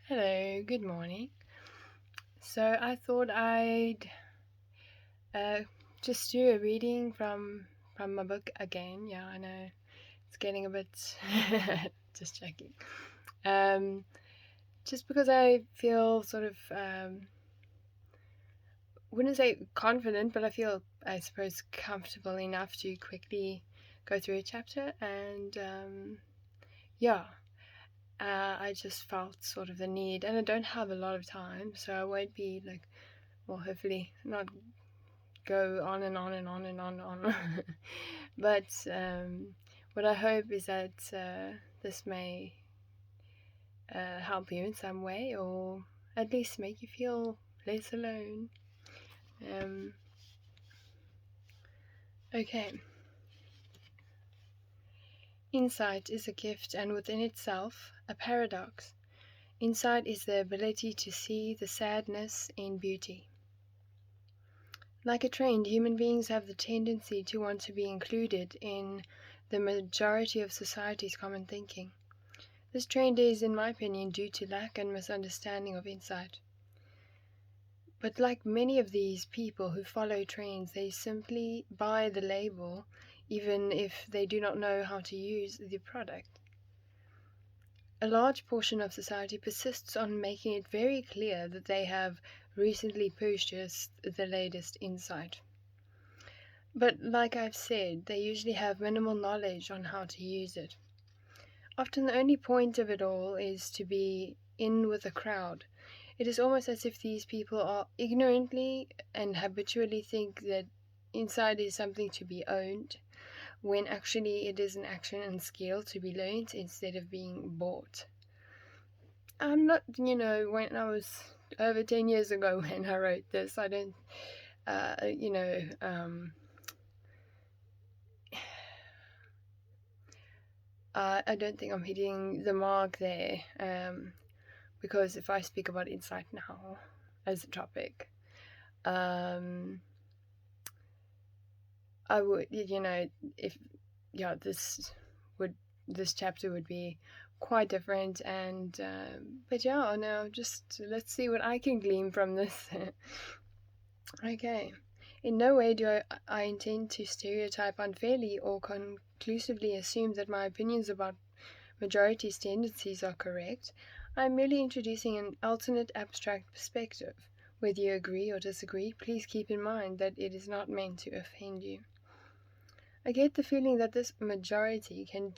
Hello, good morning. So I thought I'd uh, just do a reading from my book again. Yeah, I know it's getting a bit just checking. Um, just because I feel sort of wouldn't say confident, but I feel I suppose comfortable enough to quickly go through a chapter and yeah. I just felt sort of the need, and I don't have a lot of time, so I won't be like, well, hopefully not go on and on and on and on and on. But what I hope is that this may help you in some way, or at least make you feel less alone. Um, okay. Insight is a gift and within itself a paradox. Insight is the ability to see the sadness in beauty. Like a trend, human beings have the tendency to want to be included in the majority of society's common thinking. This trend is, in my opinion, due to lack and misunderstanding of insight. But like many of these people who follow trends, they simply buy the label even if they do not know how to use the product. A large portion of society persists on making it very clear that they have recently purchased the latest insight. But like I've said, they usually have minimal knowledge on how to use it. Often the only point of it all is to be in with the crowd. It is almost as if these people are ignorantly and habitually think that inside is something to be owned, when actually it is an action and skill to be learned instead of being bought. I'm not, when I was over 10 years ago when I wrote this, I don't, uh, you know, um, I don't think I'm hitting the mark there. Because if I speak about insight now as a topic, um, I would, if yeah, would this chapter would be quite different, and but yeah, no, just let's see what I can glean from this. Okay. In no way do I intend to stereotype unfairly or conclusively assume that my opinions about majority's tendencies are correct. I am merely introducing an alternate abstract perspective. Whether you agree or disagree, please keep in mind that it is not meant to offend you. I get the feeling that this majority can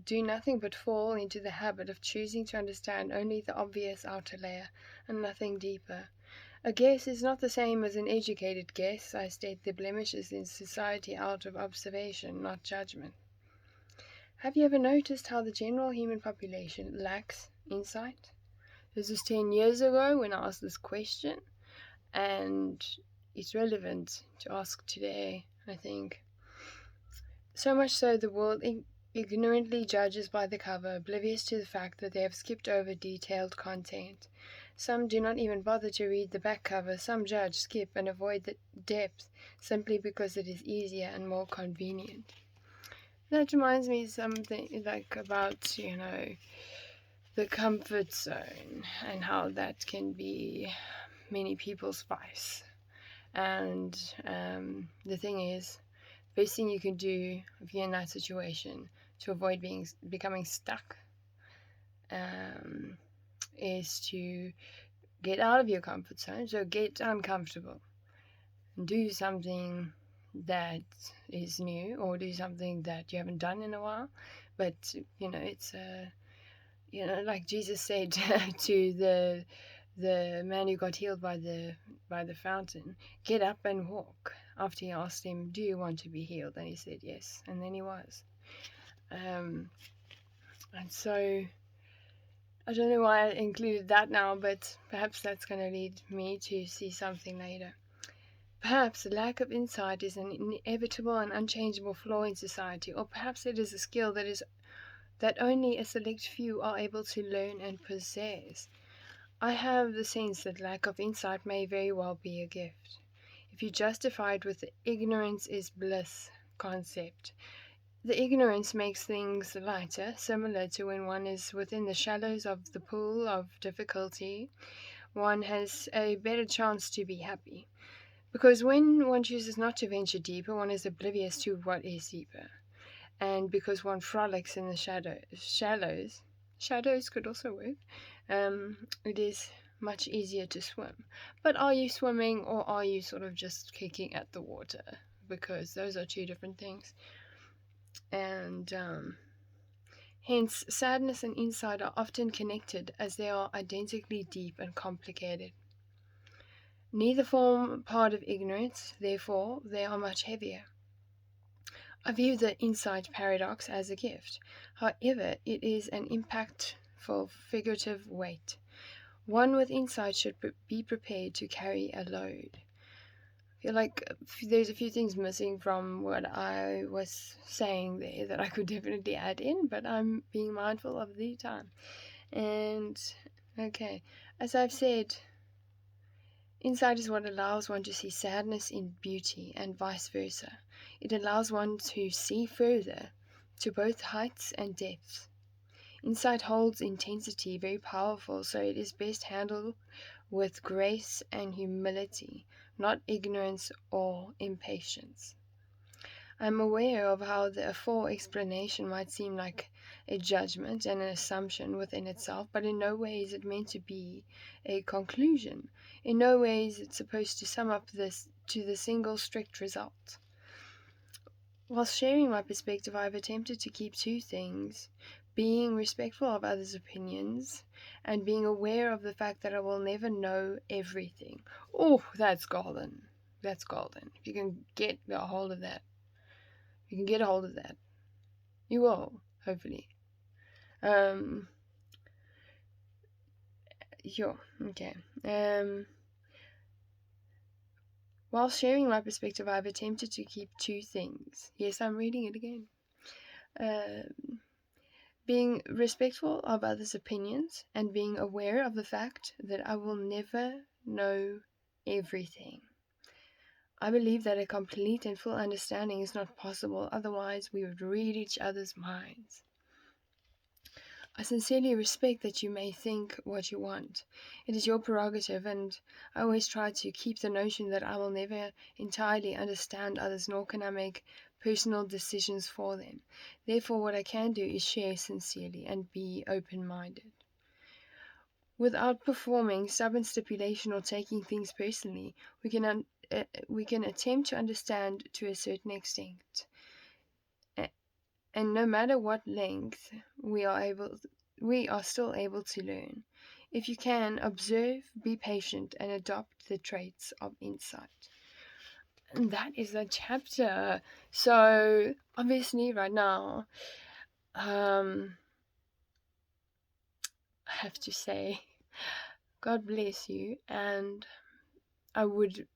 do nothing but fall into the habit of choosing to understand only the obvious outer layer and nothing deeper. A guess is not the same as an educated guess. I state the blemishes in society out of observation, not judgment. Have you ever noticed how the general human population lacks insight? This was 10 years ago when I asked this question, and it's relevant to ask today, I think. So much so, the world ignorantly judges by the cover, oblivious to the fact that they have skipped over detailed content. Some do not even bother to read the back cover, some judge, skip, and avoid the depth simply because it is easier and more convenient. That reminds me something like about, the comfort zone and how that can be many people's vice. And the thing is, the best thing you can do if you're in that situation to avoid becoming stuck um, is to get out of your comfort zone. So get uncomfortable and do something that is new, or do something that you haven't done in a while. But it's like Jesus said to the man who got healed by the fountain, get up and walk. After he asked him, do you want to be healed? And he said yes, and then he was. And so I don't know why I included that now, but perhaps that's going to lead me to see something later. Perhaps the lack of insight is an inevitable and unchangeable flaw in society, or perhaps it is a skill that only a select few are able to learn and possess. I have the sense that lack of insight may very well be a gift. If you justify it with the ignorance is bliss concept, The ignorance makes things lighter, similar to when one is within the shallows of the pool of difficulty. One has a better chance to be happy. Because when one chooses not to venture deeper, one is oblivious to what is deeper. And because one frolics in the shadows could also work, it is much easier to swim. But are you swimming, or are you sort of just kicking at the water? Because those are two different things. And hence, sadness and insight are often connected as they are identically deep and complicated. Neither form part of ignorance, therefore they are much heavier. I view the insight paradox as a gift. However, it is an impactful figurative weight. One with insight should be prepared to carry a load. I feel like there's a few things missing from what I was saying there that I could definitely add in, but I'm being mindful of the time. And okay, as I've said, insight is what allows one to see sadness in beauty and vice versa. It allows one to see further, to both heights and depths. Insight holds intensity, very powerful, so it is best handled with grace and humility, not ignorance or impatience. I am aware of how the afore explanation might seem like a judgment and an assumption within itself, but in no way is it meant to be a conclusion. In no way is it supposed to sum up this to the single strict result. Whilst sharing my perspective, I have attempted to keep two things: being respectful of others' opinions and being aware of the fact that I will never know everything. Oh, that's golden. That's golden. If you can get a hold of that, you will, hopefully. Sure, okay. While sharing my perspective, I've attempted to keep two things. Yes, I'm reading it again. Being respectful of others' opinions and being aware of the fact that I will never know everything. I believe that a complete and full understanding is not possible, otherwise we would read each other's minds. I sincerely respect that you may think what you want. It is your prerogative, and I always try to keep the notion that I will never entirely understand others, nor can I make personal decisions for them. Therefore, what I can do is share sincerely and be open-minded. Without performing stubborn stipulation or taking things personally, we can attempt to understand to a certain extent. And no matter what length we are still able to learn. If you can, observe, be patient, and adopt the traits of insight. And that is the chapter. So obviously right now, I have to say, God bless you, and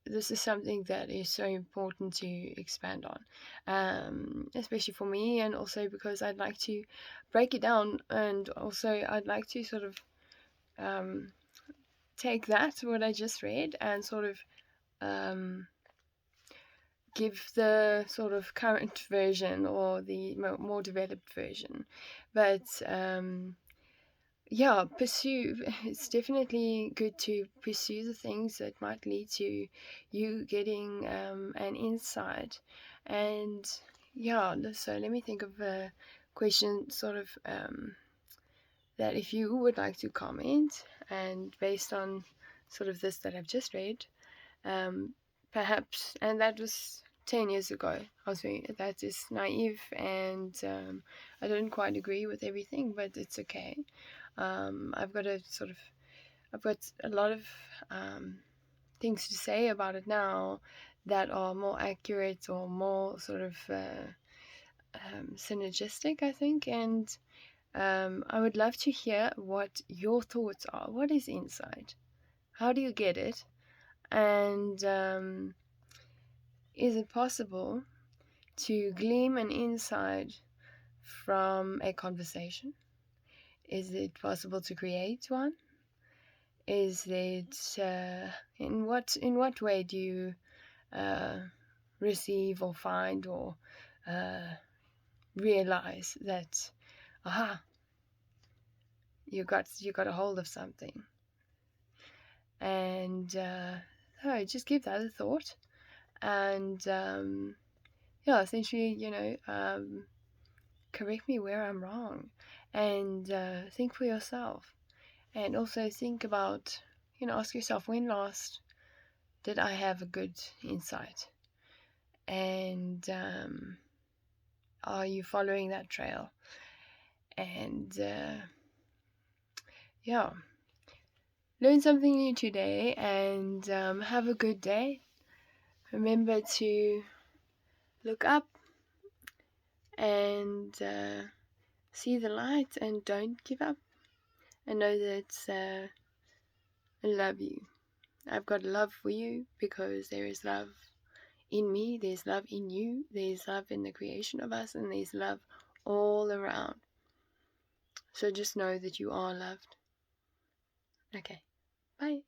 this is something that is so important to expand on, especially for me, and also because I'd like to break it down, and also I'd like to sort of take that, what I just read, and sort of give the sort of current version or the more developed version. But yeah, it's definitely good to pursue the things that might lead to you getting an insight. And yeah, so let me think of a question sort of that if you would like to comment, and based on sort of this that I've just read, perhaps, and that was 10 years ago. That is naive, and I don't quite agree with everything, but it's okay. I've got a lot of things to say about it now that are more accurate or more sort of synergistic, I think, and I would love to hear what your thoughts are. What is insight? How do you get it? And is it possible to glean an insight from a conversation? Is it possible to create one? Is it in what way do you receive or find or realize that, aha, you got a hold of something. And so just give that a thought. And essentially, correct me where I'm wrong. And think for yourself. And also think about, ask yourself, when last did I have a good insight? And are you following that trail? And learn something new today, and have a good day. Remember to look up and see the light, and don't give up. And know that I love you. I've got love for you, because there is love in me, there's love in you, there's love in the creation of us, and there's love all around. So just know that you are loved. Okay, bye.